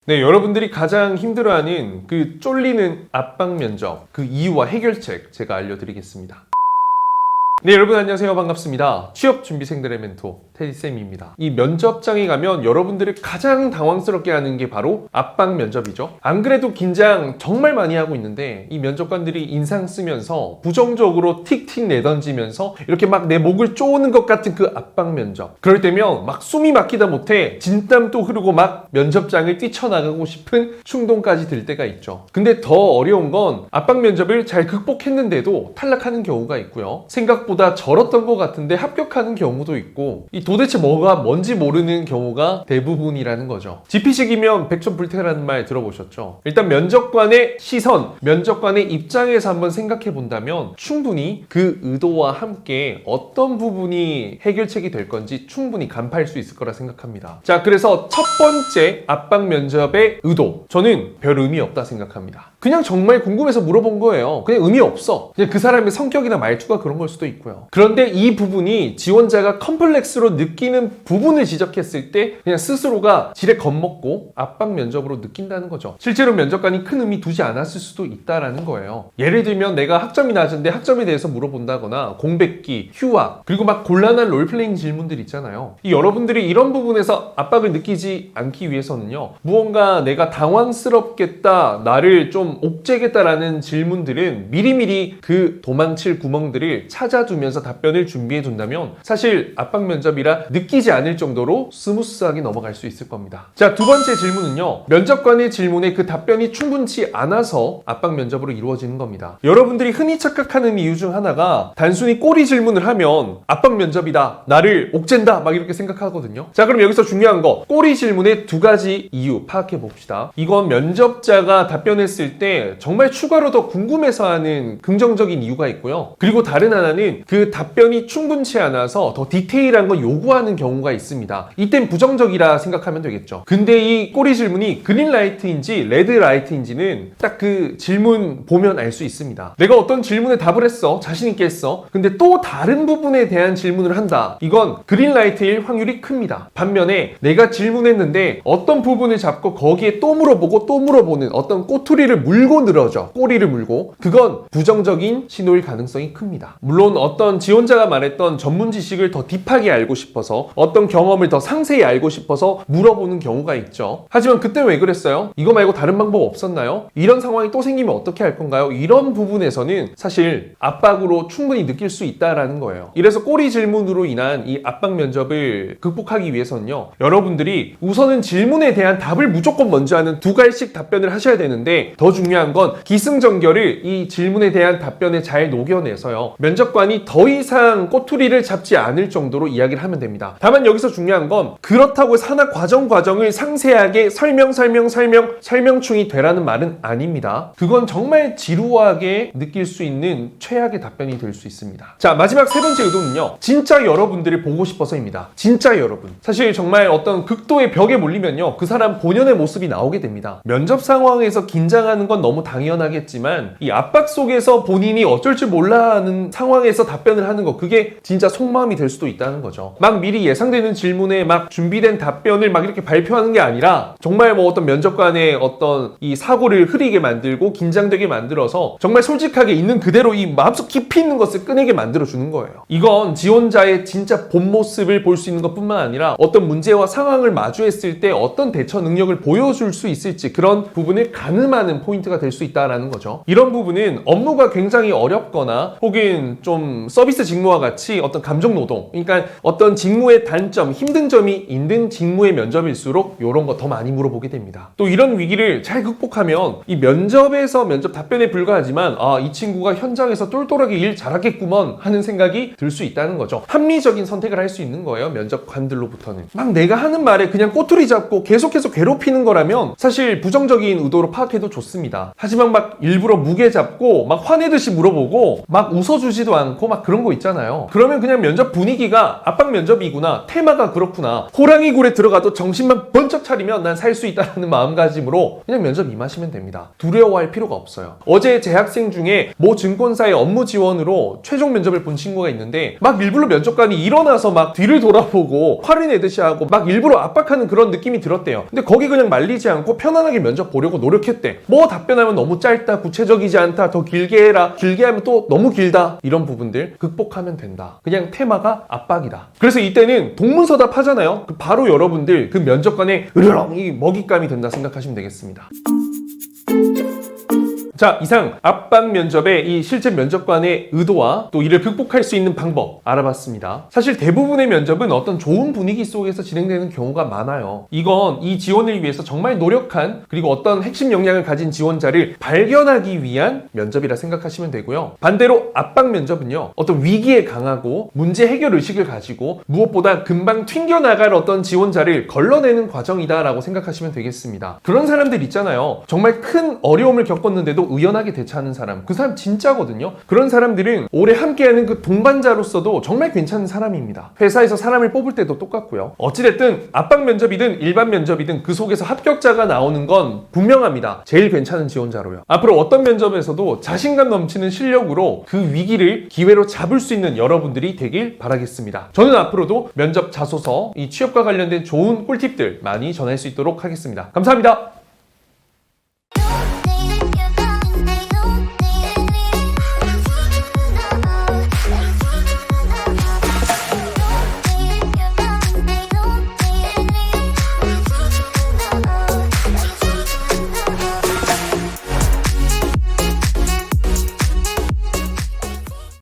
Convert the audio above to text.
네, 여러분들이 가장 힘들어하는 그 쫄리는 압박 면접, 그 이유와 해결책 제가 알려드리겠습니다. 네, 여러분 안녕하세요. 반갑습니다. 취업 준비생들의 멘토 테디쌤입니다. 이 면접장에 가면 여러분들을 가장 당황스럽게 하는 게 바로 압박 면접이죠. 안 그래도 긴장 정말 많이 하고 있는데 이 면접관들이 인상 쓰면서 부정적으로 틱틱 내던지면서 이렇게 막 내 목을 쪼는 것 같은 그 압박 면접. 그럴 때면 막 숨이 막히다 못해 진땀도 흐르고 막 면접장을 뛰쳐나가고 싶은 충동까지 들 때가 있죠. 근데 더 어려운 건 압박 면접을 잘 극복했는데도 탈락하는 경우가 있고요. 생각보다 절었던 것 같은데 합격하는 경우도 있고, 이 도대체 뭐가 뭔지 모르는 경우가 대부분이라는 거죠. 지피식이면 백전불태라는 말 들어보셨죠? 일단 면접관의 시선, 면접관의 입장에서 한번 생각해 본다면 충분히 그 의도와 함께 어떤 부분이 해결책이 될 건지 충분히 간파할 수 있을 거라 생각합니다. 자, 그래서 첫 번째 압박 면접의 의도, 저는 별 의미 없다 생각합니다. 그냥 정말 궁금해서 물어본 거예요. 그냥 의미 없어. 그냥 그 사람의 성격이나 말투가 그런 걸 수도 있고요. 그런데 이 부분이 지원자가 컴플렉스로 느끼는 부분을 지적했을 때 그냥 스스로가 지레 겁먹고 압박 면접으로 느낀다는 거죠. 실제로 면접관이 큰 의미 두지 않았을 수도 있다라는 거예요. 예를 들면 내가 학점이 낮은데 학점에 대해서 물어본다거나 공백기, 휴학, 그리고 막 곤란한 롤플레잉 질문들 있잖아요. 이 여러분들이 이런 부분에서 압박을 느끼지 않기 위해서는요, 무언가 내가 당황스럽겠다, 나를 좀 옥죄겠다라는 질문들은 미리미리 그 도망칠 구멍들을 찾아두면서 답변을 준비해 둔다면 사실 압박 면접이라 느끼지 않을 정도로 스무스하게 넘어갈 수 있을 겁니다. 자, 두 번째 질문은요, 면접관의 질문에 그 답변이 충분치 않아서 압박 면접으로 이루어지는 겁니다. 여러분들이 흔히 착각하는 이유 중 하나가 단순히 꼬리 질문을 하면 압박 면접이다, 나를 옥죄다 막 이렇게 생각하거든요. 자, 그럼 여기서 중요한 거, 꼬리 질문의 두 가지 이유 파악해 봅시다. 이건 면접자가 답변했을 때 정말 추가로 더 궁금해서 하는 긍정적인 이유가 있고요. 그리고 다른 하나는 그 답변이 충분치 않아서 더 디테일한 걸 요구하는 경우가 있습니다. 이땐 부정적이라 생각하면 되겠죠. 근데 이 꼬리 질문이 그린라이트인지 레드라이트인지는 딱 그 질문 보면 알 수 있습니다. 내가 어떤 질문에 답을 했어, 자신있게 했어. 근데 또 다른 부분에 대한 질문을 한다. 이건 그린라이트일 확률이 큽니다. 반면에 내가 질문했는데 어떤 부분을 잡고 거기에 또 물어보고 또 물어보는 어떤 꼬투리를 물고 늘어져, 꼬리를 물고, 그건 부정적인 신호일 가능성이 큽니다. 물론 어떤 지원자가 말했던 전문 지식을 더 딥하게 알고 싶어서, 어떤 경험을 더 상세히 알고 싶어서 물어보는 경우가 있죠. 하지만 그때 왜 그랬어요? 이거 말고 다른 방법 없었나요? 이런 상황이 또 생기면 어떻게 할 건가요? 이런 부분에서는 사실 압박으로 충분히 느낄 수 있다라는 거예요. 이래서 꼬리 질문으로 인한 이 압박 면접을 극복하기 위해서는요, 여러분들이 우선은 질문에 대한 답을 무조건 먼저 하는 두 갈씩 답변을 하셔야 되는데, 더 중요한 건 기승전결을 이 질문에 대한 답변에 잘 녹여내서요, 면접관이 더 이상 꼬투리를 잡지 않을 정도로 이야기를 하면 됩니다. 다만 여기서 중요한 건 그렇다고 산학 과정을 상세하게 설명충이 되라는 말은 아닙니다. 그건 정말 지루하게 느낄 수 있는 최악의 답변이 될 수 있습니다. 자, 마지막 세 번째 의도는요, 진짜 여러분들을 보고 싶어서입니다. 진짜 여러분. 사실 정말 어떤 극도의 벽에 몰리면요, 그 사람 본연의 모습이 나오게 됩니다. 면접 상황에서 긴장하는 건 너무 당연하겠지만 이 압박 속에서 본인이 어쩔 줄 몰라 하는 상황에서 답변을 하는 거, 그게 진짜 속마음이 될 수도 있다는 거죠. 막 미리 예상되는 질문에 막 준비된 답변을 막 이렇게 발표하는 게 아니라 정말 뭐 어떤 면접관의 어떤 이 사고를 흐리게 만들고 긴장되게 만들어서 정말 솔직하게 있는 그대로 이 마음속 깊이 있는 것을 꺼내게 만들어주는 거예요. 이건 지원자의 진짜 본 모습을 볼 수 있는 것뿐만 아니라 어떤 문제와 상황을 마주했을 때 어떤 대처 능력을 보여줄 수 있을지, 그런 부분을 가늠하는 포인트가 될 수 있다는 거죠. 이런 부분은 업무가 굉장히 어렵거나 혹은 좀 서비스 직무와 같이 어떤 감정 노동, 그러니까 어떤 직무의 단점, 힘든 점이 있는 직무의 면접일수록 이런 거 더 많이 물어보게 됩니다. 또 이런 위기를 잘 극복하면 이 면접에서 면접 답변에 불과하지만, 아, 이 친구가 현장에서 똘똘하게 일 잘하겠구먼 하는 생각이 들 수 있다는 거죠. 합리적인 선택을 할 수 있는 거예요, 면접관들로부터는. 막 내가 하는 말에 그냥 꼬투리 잡고 계속해서 괴롭히는 거라면 사실 부정적인 의도로 파악해도 좋습니다. 아닙니다. 하지만 막 일부러 무게 잡고 막 화내듯이 물어보고 막 웃어주지도 않고 막 그런 거 있잖아요. 그러면 그냥 면접 분위기가 압박 면접이구나, 테마가 그렇구나, 호랑이 굴에 들어가도 정신만 번쩍 차리면 난 살 수 있다는 마음가짐으로 그냥 면접 임하시면 됩니다. 두려워할 필요가 없어요. 어제 제 학생 중에 모 증권사의 업무 지원으로 최종 면접을 본 친구가 있는데 막 일부러 면접관이 일어나서 막 뒤를 돌아보고 화를 내듯이 하고 막 일부러 압박하는 그런 느낌이 들었대요. 근데 거기 그냥 말리지 않고 편안하게 면접 보려고 노력했대. 뭐 답변하면 너무 짧다, 구체적이지 않다, 더 길게 해라, 길게 하면 또 너무 길다, 이런 부분들 극복하면 된다. 그냥 테마가 압박이다. 그래서 이때는 동문서답 하잖아요. 바로 여러분들 그 면접관의 으르렁이 먹잇감이 된다 생각하시면 되겠습니다. 자, 이상 압박 면접의 이 실제 면접관의 의도와 또 이를 극복할 수 있는 방법 알아봤습니다. 사실 대부분의 면접은 어떤 좋은 분위기 속에서 진행되는 경우가 많아요. 이건 이 지원을 위해서 정말 노력한, 그리고 어떤 핵심 역량을 가진 지원자를 발견하기 위한 면접이라 생각하시면 되고요. 반대로 압박 면접은요, 어떤 위기에 강하고 문제 해결 의식을 가지고 무엇보다 금방 튕겨나갈 어떤 지원자를 걸러내는 과정이다라고 생각하시면 되겠습니다. 그런 사람들 있잖아요. 정말 큰 어려움을 겪었는데도 의연하게 대처하는 사람, 그 사람 진짜거든요. 그런 사람들은 오래 함께하는 그 동반자로서도 정말 괜찮은 사람입니다. 회사에서 사람을 뽑을 때도 똑같고요. 어찌됐든 압박 면접이든 일반 면접이든 그 속에서 합격자가 나오는 건 분명합니다. 제일 괜찮은 지원자로요. 앞으로 어떤 면접에서도 자신감 넘치는 실력으로 그 위기를 기회로 잡을 수 있는 여러분들이 되길 바라겠습니다. 저는 앞으로도 면접 자소서, 이 취업과 관련된 좋은 꿀팁들 많이 전할 수 있도록 하겠습니다. 감사합니다.